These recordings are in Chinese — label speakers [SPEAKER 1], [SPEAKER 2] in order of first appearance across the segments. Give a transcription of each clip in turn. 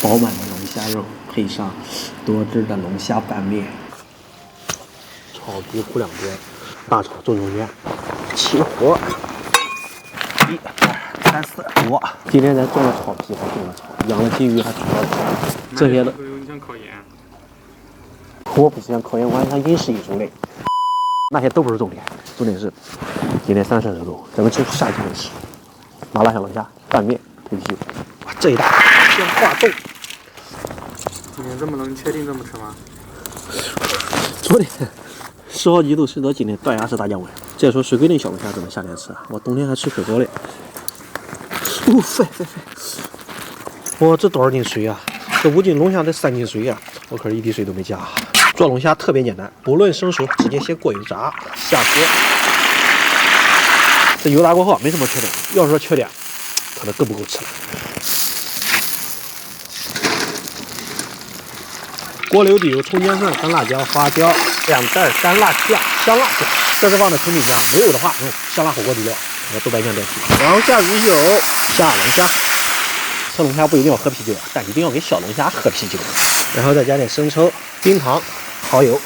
[SPEAKER 1] 饱满的龙虾肉配上多汁的龙虾拌面，炒皮糊两边，大炒正中间，起火，1、2、3、4、5。今天咱做了炒皮，还做了炒，养了金鱼，还炒了炒。这些的，
[SPEAKER 2] 你想考研？
[SPEAKER 1] 我不是想考研，我还想饮食艺术类。那些都不是重点，重点是今天30度，咱们吃夏季美食，麻辣小龙虾拌面配啤酒。哇，这一大先化冻。
[SPEAKER 2] 今天这么冷，你确定这么吃吗？
[SPEAKER 1] 昨天10好几度，谁知道今天断崖式大降温。再说水龟那小龙虾怎么夏天吃啊？我冬天还吃水锅嘞。飞！哇，这多少斤水啊？这5斤龙虾得3斤水啊！我可是一滴水都没加。做龙虾特别简单，不论生熟，直接先过油炸，下锅。这油炸过后没什么缺点，要是说缺点，可能更不够吃了。锅里有底油、葱姜蒜、干辣椒、花椒，2袋干辣酱、香辣酱，这是放的甜品酱，没有的话用香辣火锅底料和豆瓣酱代替。然后下鱼酒，下龙虾。吃龙虾不一定要喝啤酒，但一定要给小龙虾喝啤酒。然后再加点生抽、冰糖、蚝油，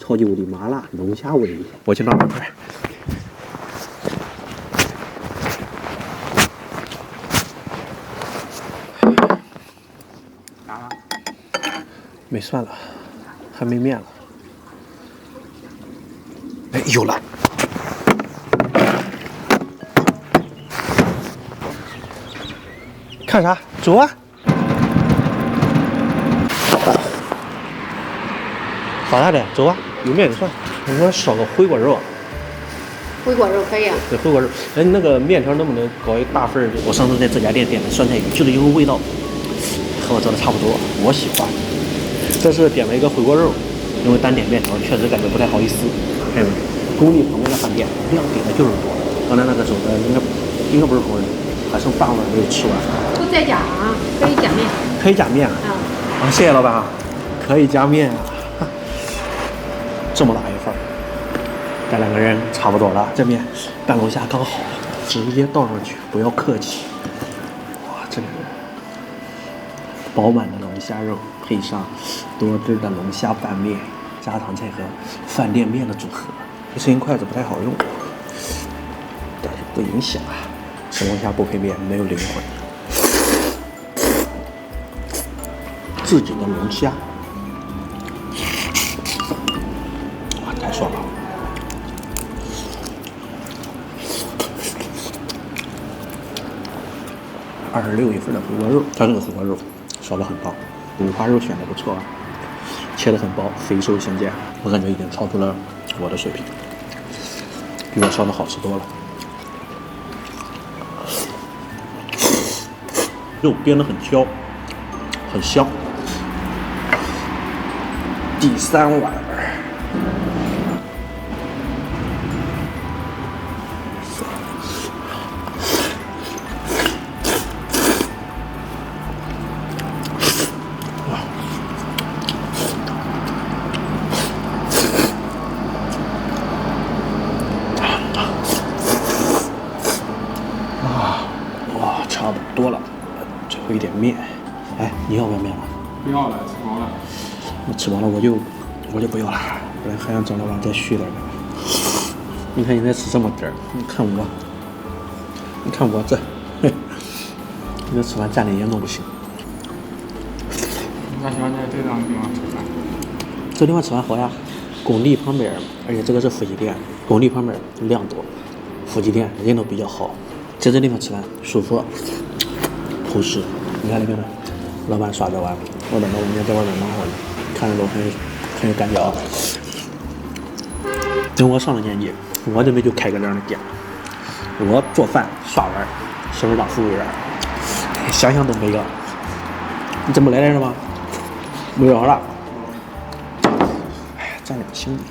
[SPEAKER 1] 超级无敌麻辣龙虾味。我去拿碗筷。
[SPEAKER 2] 啥了？
[SPEAKER 1] 没蒜了，还没面了。哎，有了！看啥？走啊！咋样的？走啊！有面就算。你说烧个回锅肉。
[SPEAKER 3] 回锅肉可以啊。
[SPEAKER 1] 对，回锅肉。哎，你那个面条能不能搞一大份？我上次在这家店点的酸菜鱼，就是因为味道和我做的差不多，我喜欢。这是点了一个回锅肉，因为单点面条确实感觉不太好意思。还有公立旁边的饭店量点的就是多。刚才那个走的应该不是工人，还剩半碗没有吃完。
[SPEAKER 3] 不再加啊，可以加面。
[SPEAKER 1] 可以加面啊？啊，谢谢老板啊，可以加面啊。这么大一份，咱2个人差不多了。这面拌龙虾刚好，直接倒上去，不要客气。哇，这个饱满的龙虾肉配上多汁的龙虾拌面，家常菜和饭店面的组合。这根筷子不太好用，但是不影响啊。吃龙虾不配面，没有灵魂。自己的龙虾，哇，太爽了！26一份的回锅肉，它这个回锅肉烧得很棒，五花肉选的不错啊，切得很薄，肥瘦相间，我感觉已经超出了我的水平，比我烧的好吃多了。肉煸得很焦，很香。第3碗，哇，差不多了，最后一点面。哎，你要不要面了？
[SPEAKER 2] 不要了，吃饱了。
[SPEAKER 1] 我吃饱了我就不要了，本来还想找老板再续点的。你看你再吃这么点儿，你看我这，嘿，你这吃完蘸点盐都不行。
[SPEAKER 2] 你咋喜欢在这样的地方吃饭？
[SPEAKER 1] 这地方吃完好呀，工地旁边，而且这个是夫妻店，工地旁边量多，夫妻店人都比较好，在这地方吃饭舒服，朴实。你看那边呢，老板刷着碗，我等到我们在外面忙活呢，看着都很有感觉啊。等我上了年纪，我准备就开个这样的店，我做饭刷碗，媳妇当服务员，想想都美了。你怎么来着吗？没有了。哎呀，蘸点兄弟。